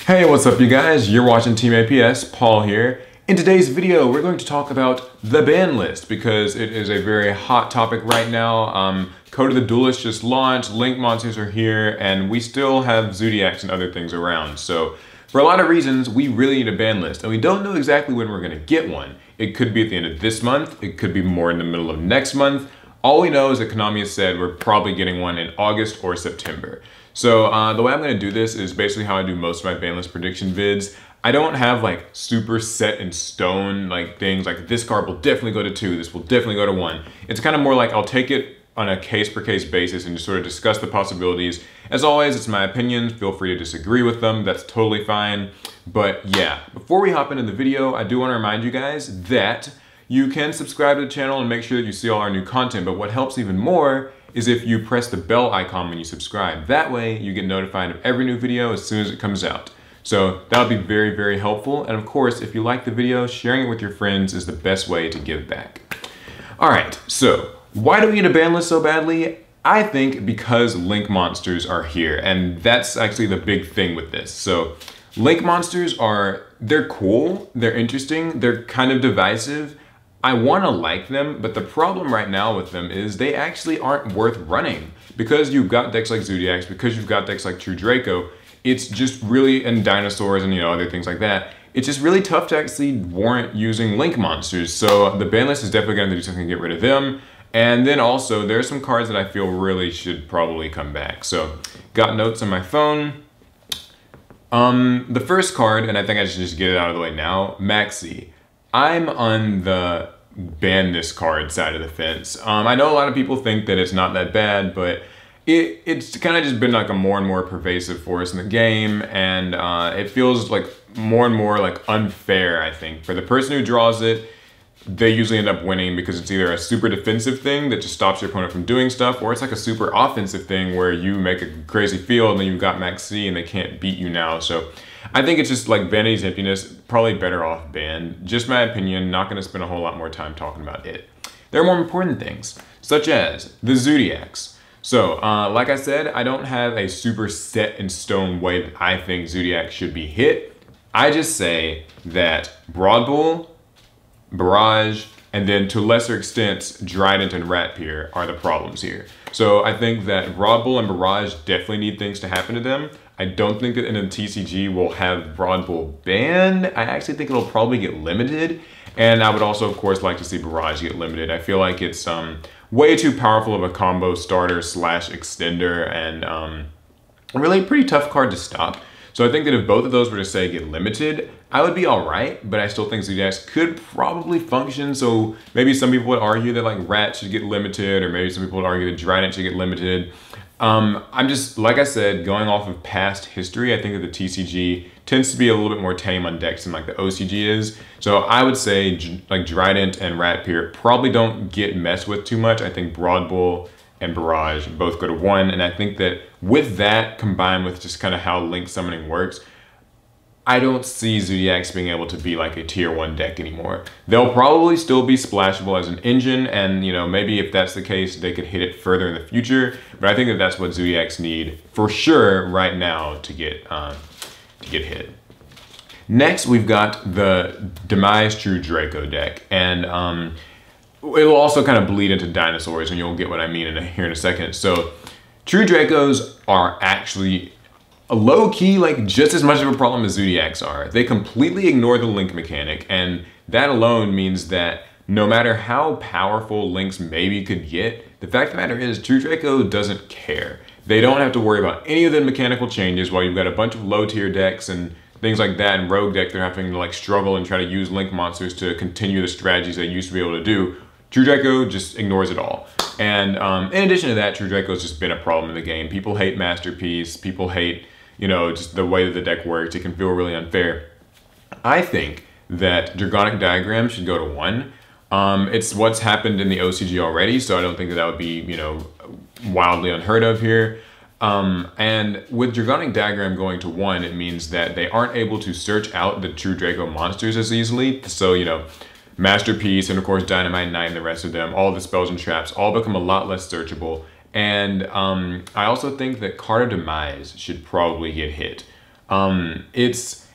Hey, what's up you guys? You're watching Team APS, Paul here. In today's video, we're going to talk about the ban list because it is a very hot topic right now. Code of the Duelist just launched, Link monsters are here, and we still have Zodiacs and other things around. So for a lot of reasons, we really need a ban list, and we don't know exactly when we're gonna get one. It could be at the end of this month, it could be more in the middle of next month. All we know is that Konami has said we're probably getting one in August or September. So the way I'm gonna do this is basically how I do most of my ban list prediction vids. I don't have like super set in stone like things like this card will definitely go to 2, this will definitely go to 1. It's kind of more like I'll take it on a case per case basis and just sort of discuss the possibilities. As always, it's my opinions, feel free to disagree with them, that's totally fine. But yeah, before we hop into the video, I do wanna remind you guys that you can subscribe to the channel and make sure that you see all our new content, but what helps even more is if you press the bell icon when you subscribe. That way you get notified of every new video as soon as it comes out. So that would be very, very helpful. And of course, if you like the video, sharing it with your friends is the best way to give back. All right, so why do we need a ban list so badly? I think because Link monsters are here, and that's actually the big thing with this. So Link monsters they're cool, they're interesting, they're kind of divisive. I want to like them, but the problem right now with them is they actually aren't worth running. Because you've got decks like Zodiacs, because you've got decks like True Draco, it's just really, and dinosaurs and other things like that, it's just really tough to actually warrant using Link monsters. So the ban list is definitely going to do something to get rid of them. And then also there's some cards that I feel really should probably come back. So got notes on my phone. The first card, and I think I should just get it out of the way now, Maxi. I'm on the ban this card side of the fence. I know a lot of people think that it's not that bad, but it's kind of just been like a more and more pervasive force in the game, and it feels like more and more like unfair, I think. For the person who draws it, they usually end up winning because it's either a super defensive thing that just stops your opponent from doing stuff, or it's like a super offensive thing where you make a crazy field and then you've got Max C and they can't beat you now. So I think it's just like Vanity's Emptiness, probably better off banned. Just my opinion, not gonna spend a whole lot more time talking about it. There are more important things, such as the Zodiacs. So, like I said, I don't have a super set in stone way that I think Zodiac should be hit. I just say that Broad Bull, Barrage, and then to lesser extents, Trident and Ratpier are the problems here. So I think that Broad Bull and Barrage definitely need things to happen to them. I don't think that in a TCG we'll have Broad Bull banned. I actually think it'll probably get limited. And I would also, of course, like to see Barrage get limited. I feel like it's way too powerful of a combo starter slash extender and really a pretty tough card to stop. So I think that if both of those were to say get limited, I would be all right, but I still think Zodiacs could probably function. So maybe some people would argue that like Rat should get limited, or maybe some people would argue that Trident should get limited. I'm just, like I said, going off of past history, I think that the TCG tends to be a little bit more tame on decks than like the OCG is. So I would say like Trident and Ratpier probably don't get messed with too much. I think Broad Bull and Barrage both go to 1, and I think that with that combined with just kind of how Link summoning works, I don't see Zodiacs being able to be like a tier 1 deck anymore. They'll probably still be splashable as an engine, and maybe if that's the case, they could hit it further in the future, but I think that that's what Zodiacs need for sure right now to get hit. Next, we've got the Demise True Draco deck, and it will also kind of bleed into dinosaurs, and you'll get what I mean here in a second. So True Dracos are actually low-key like just as much of a problem as Zodiacs are. They completely ignore the Link mechanic, and that alone means that no matter how powerful Links maybe could get, the fact of the matter is True Draco doesn't care. They don't have to worry about any of the mechanical changes while you've got a bunch of low-tier decks and things like that, and rogue decks they're having to like struggle and try to use Link monsters to continue the strategies they used to be able to do. True Draco just ignores it all. And in addition to that, True Draco's just been a problem in the game. People hate Masterpiece, people hate, just the way that the deck works. It can feel really unfair. I think that Dragonic Diagram should go to 1. It's what's happened in the OCG already, so I don't think that would be, wildly unheard of here. And with Dragonic Diagram going to 1, it means that they aren't able to search out the True Draco monsters as easily. So, Masterpiece and of course Dynamite Knight and the rest of them, all the spells and traps, all become a lot less searchable. And I also think that Card of Demise should probably get hit. It's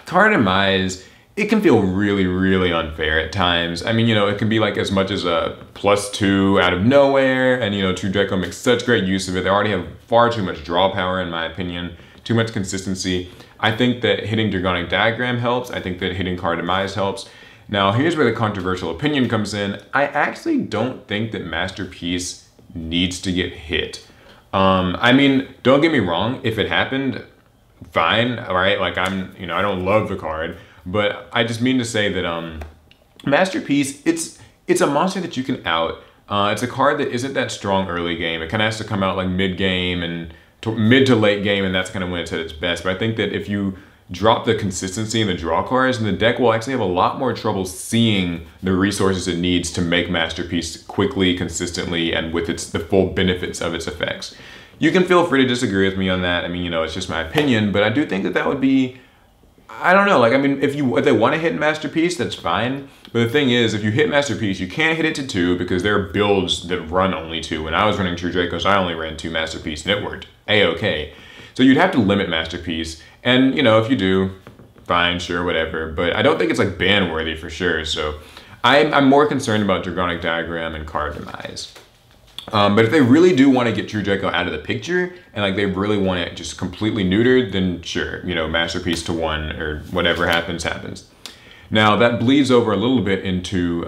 card demise. It can feel really, really unfair at times. I mean, you know, it can be like as much as a +2 out of nowhere, and you know, True Draco makes such great use of it. They already have far too much draw power, in my opinion, too much consistency. I think that hitting Dragonic Diagram helps. I think that hitting Card Demise helps. Now, here's where the controversial opinion comes in. I actually don't think that Masterpiece needs to get hit. I mean, don't get me wrong, if it happened, fine, all right? Like you know, I don't love the card, but I just mean to say that Masterpiece, it's a monster that you can out. It's a card that isn't that strong early game. It kind of has to come out like mid game and mid to late game, and that's kind of when it's at its best. But I think that if you drop the consistency in the draw cards, and the deck will actually have a lot more trouble seeing the resources it needs to make Masterpiece quickly, consistently, and with the full benefits of its effects. You can feel free to disagree with me on that. I mean, you know, it's just my opinion, but I do think that that would be, I don't know, like, I mean, if they want to hit Masterpiece, that's fine. But the thing is, if you hit Masterpiece, you can't hit it to 2 because there are builds that run only 2. When I was running True Dracos, I only ran 2 Masterpiece and it worked A-okay. So you'd have to limit Masterpiece. And, you know, if you do, fine, sure, whatever. But I don't think it's like ban worthy for sure. So I'm more concerned about Dragonic Diagram and Card Demise. But if they really do want to get True Draco out of the picture, and like they really want it just completely neutered, then sure, you know, Masterpiece to 1 or whatever happens, happens. Now that bleeds over a little bit into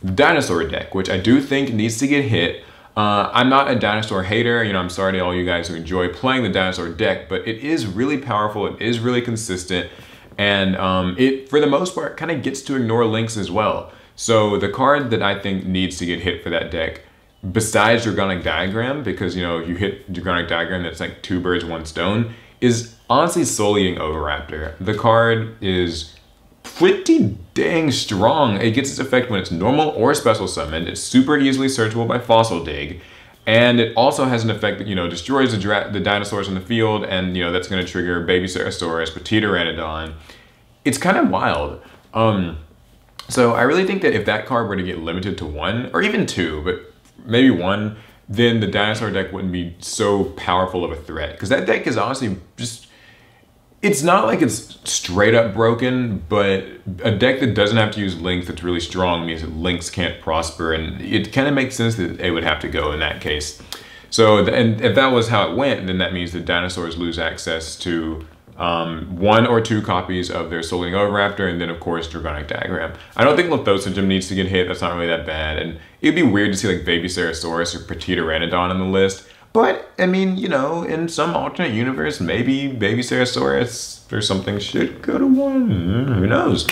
Dinosaur deck, which I do think needs to get hit. I'm not a Dinosaur hater, you know, I'm sorry to all you guys who enjoy playing the Dinosaur deck, but it is really powerful, it is really consistent, and it, for the most part, kind of gets to ignore links as well. So the card that I think needs to get hit for that deck, besides Dragonic Diagram, because, you know, if you hit Dragonic Diagram, that's like 2 birds, 1 stone, is honestly Soul Eating Oviraptor. The card is pretty dang strong. It gets its effect when it's normal or special summoned. It's super easily searchable by Fossil Dig. And it also has an effect that, you know, destroys the dinosaurs in the field, and, you know, that's going to trigger Baby Ceratosaurus, Petite Pteranodon. It's kind of wild. So I really think that if that card were to get limited to 1, or even 2, but maybe 1, then the Dinosaur deck wouldn't be so powerful of a threat. Because that deck is honestly just, it's not like it's straight up broken, but a deck that doesn't have to use Link that's really strong means that Links can't prosper, and it kind of makes sense that it would have to go in that case. So, and if that was how it went, then that means that dinosaurs lose access to 1 or 2 copies of their Soul Eating Oviraptor, and then of course Dragonic Diagram. I don't think Lithosogem needs to get hit, that's not really that bad, and it'd be weird to see like Baby Ceratosaurus or Petite Pteranodon on the list. But, I mean, you know, in some alternate universe, maybe Baby Ceratosaurus or something should go to 1. Who knows?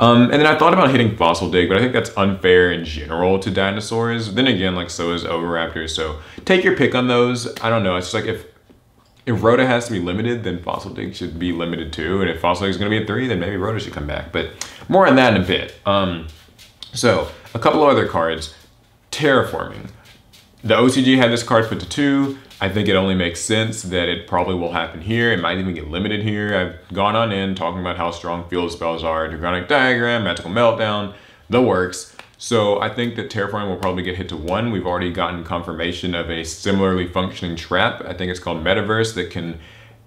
And then I thought about hitting Fossil Dig, but I think that's unfair in general to dinosaurs. Then again, like, so is Oviraptor, so take your pick on those. I don't know, it's just like if Rhoda has to be limited, then Fossil Dig should be limited too. And if Fossil Dig is going to be at 3, then maybe Rhoda should come back. But more on that in a bit. So, a couple of other cards. Terraforming. The OCG had this card put to 2. I think it only makes sense that it probably will happen here. It might even get limited here. I've gone on in talking about how strong field spells are. Dragonic Diagram, Magical Meltdown, the works. So I think that Terraforming will probably get hit to 1. We've already gotten confirmation of a similarly functioning trap. I think it's called Metaverse, that can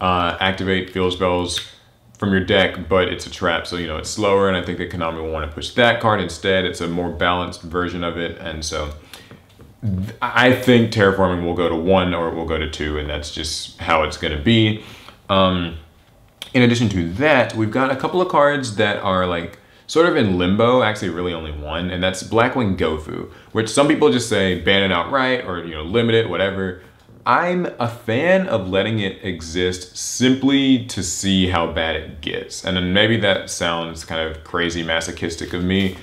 activate field spells from your deck, but it's a trap, so you know it's slower, and I think that Konami will want to push that card instead. It's a more balanced version of it, and so I think Terraforming will go to 1 or it will go to 2, and that's just how it's going to be. In addition to that, we've got a couple of cards that are like sort of in limbo, actually really only 1, and that's Blackwing Gofu, which some people just say ban it outright or, you know, limit it, whatever. I'm a fan of letting it exist simply to see how bad it gets. And then maybe that sounds kind of crazy masochistic of me,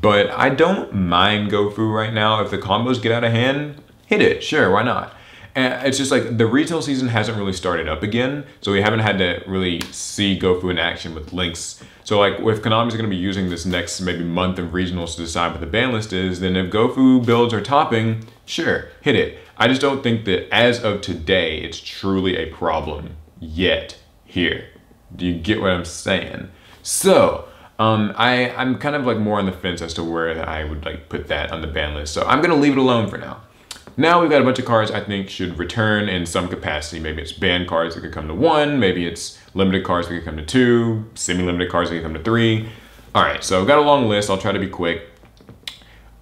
but I don't mind Gofu right now. If the combos get out of hand, hit it, sure, why not? And it's just like the retail season hasn't really started up again, so we haven't had to really see Gofu in action with links. So like if Konami's gonna be using this next maybe month of regionals to decide what the ban list is, then if Gofu builds are topping, sure, hit it. I just don't think that as of today, it's truly a problem yet here. Do you get what I'm saying? So, I'm kind of like more on the fence as to where I would like put that on the ban list. So I'm gonna leave it alone for now. Now we've got a bunch of cards I think should return in some capacity. Maybe it's banned cards that could come to 1, maybe it's limited cards that could come to 2, semi-limited cards that could come to 3. All right, so I've got a long list. I'll try to be quick.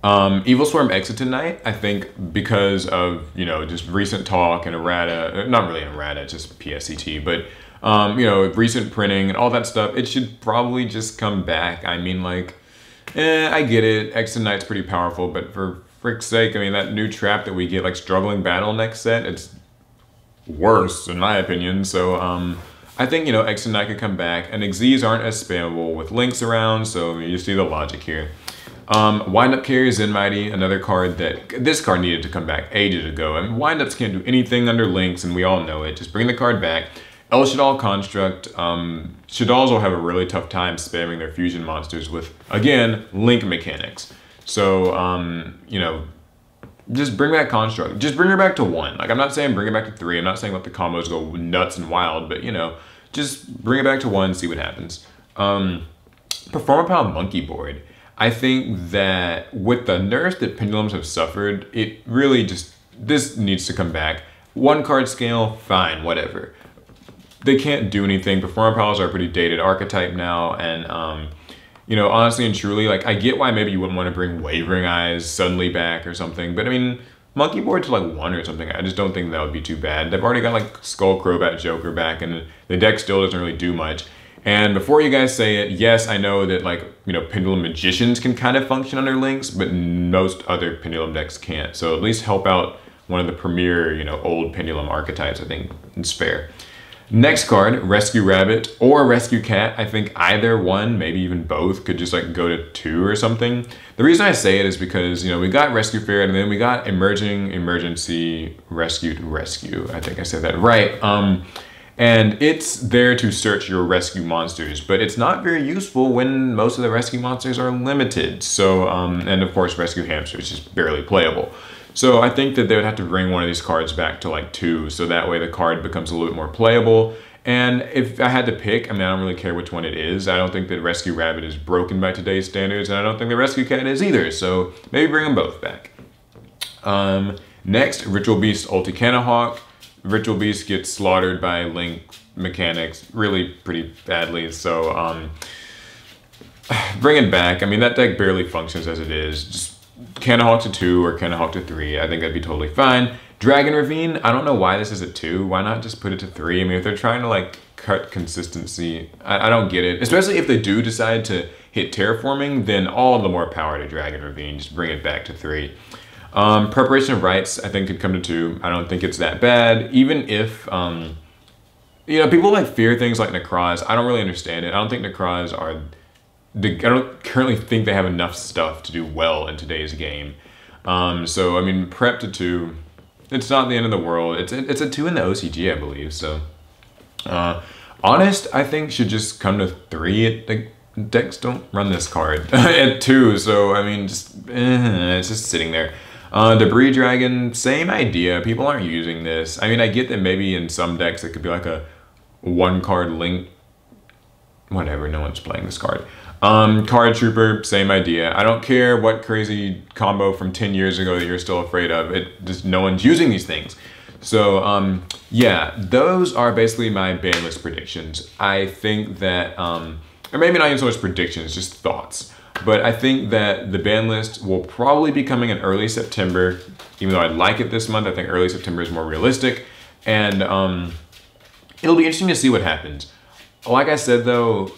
Evil Swarm Exit tonight, I think because of, you know, just recent talk and errata, not really errata, just PSCT, but, you know, recent printing and all that stuff, it should probably just come back. I mean, like, I get it. Exit tonight's pretty powerful, but for frick's sake, I mean, that new trap that we get, like Struggling Battle next set, it's worse in my opinion. So I think, you know, Exit tonight could come back, and Xyz aren't as spammable with links around, so you see the logic here. Wind Up Carrier Zen Mighty, another card that, this card needed to come back ages ago. I mean, Wind Ups can't do anything under links, and we all know it. Just bring the card back. El Shadal Construct, Shadals will have a really tough time spamming their fusion monsters with, again, link mechanics. So, you know, just bring back Construct. Just bring her back to 1. Like, I'm not saying bring it back to 3. I'm not saying let the combos go nuts and wild, but, you know, just bring it back to 1, see what happens. Performapal Monkey Board. I think that with the nerfs that pendulums have suffered, it really just, this needs to come back. 1 card scale, fine, whatever. They can't do anything. Performapals are a pretty dated archetype now, and you know, honestly and truly, like, I get why maybe you wouldn't want to bring Wavering Eyes suddenly back or something, but I mean, Monkey Board to like 1 or something, I just don't think that would be too bad. They've already got like Skull Crobat Joker back, and the deck still doesn't really do much. And before you guys say it, yes, I know that, like, you know, Pendulum Magicians can kind of function under links, but most other Pendulum decks can't. So at least help out one of the premier, you know, old Pendulum archetypes. I think it's fair. Next card, Rescue Rabbit or Rescue Cat. I think either one, maybe even both, could just like go to 2 or something. The reason I say it is because, you know, we got Rescue Ferret, and then we got Emerging Emergency Rescue. I think I said that right. And it's there to search your rescue monsters, but it's not very useful when most of the rescue monsters are limited. So, and of course, Rescue Hamster is just barely playable. So I think that they would have to bring one of these cards back to like 2, so that way the card becomes a little bit more playable. And if I had to pick, I mean, I don't really care which one it is. I don't think that Rescue Rabbit is broken by today's standards, and I don't think the Rescue Cat is either. So maybe bring them both back. Next, Ritual Beast Ulti Canahawk. Ritual Beast gets slaughtered by link mechanics really pretty badly, so bring it back. I mean, that deck barely functions as it is. Just Canahawk to 2 or Canahawk to 3, I think that'd be totally fine. Dragon Ravine, I don't know why this is at 2. Why not just put it to 3? I mean, if they're trying to like cut consistency, I don't get it. Especially if they do decide to hit Terraforming, then all the more power to Dragon Ravine. Just bring it back to 3. Preparation of Rites, I think, could come to 2. I don't think it's that bad. Even if, you know, people like fear things like Necroz. I don't really understand it. I don't think Necroz are, I don't currently think they have enough stuff to do well in today's game. So, I mean, prep to 2, it's not the end of the world. It's a 2 in the OCG, I believe. So, Honest, I think, should just come to 3. The decks don't run this card at 2. So, I mean, just, it's just sitting there. Debris Dragon, same idea. People aren't using this. I mean, I get that maybe in some decks it could be like a 1-card link. Whatever, no one's playing this card. Card Trooper, same idea. I don't care what crazy combo from 10 years ago that you're still afraid of. It just, no one's using these things. So, yeah, those are basically my ban list predictions. I think that, or maybe not even so much predictions, just thoughts. But I think that the ban list will probably be coming in early September. Even though I like it this month, I think early September is more realistic. And it'll be interesting to see what happens. Like I said though,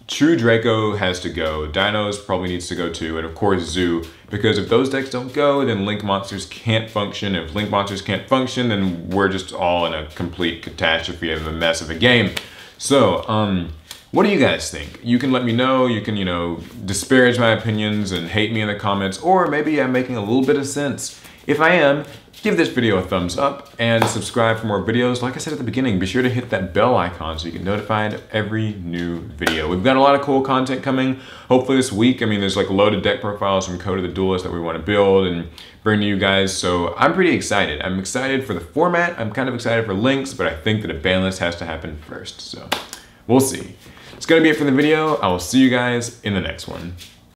True Draco has to go. Dinos probably needs to go too. And of course Zoo. Because if those decks don't go, then Link Monsters can't function. If Link Monsters can't function, then we're just all in a complete catastrophe of a mess of a game. So, what do you guys think? You can let me know. You can, you know, disparage my opinions and hate me in the comments, or maybe I'm making a little bit of sense. If I am, give this video a thumbs up and subscribe for more videos. Like I said at the beginning, be sure to hit that bell icon so you get notified of every new video. We've got a lot of cool content coming, hopefully this week. I mean, there's like loaded deck profiles from Code of the Duelist that we want to build and bring to you guys. So I'm pretty excited. I'm excited for the format. I'm kind of excited for links, but I think that a ban list has to happen first. So we'll see. It's gonna be it for the video. I will see you guys in the next one.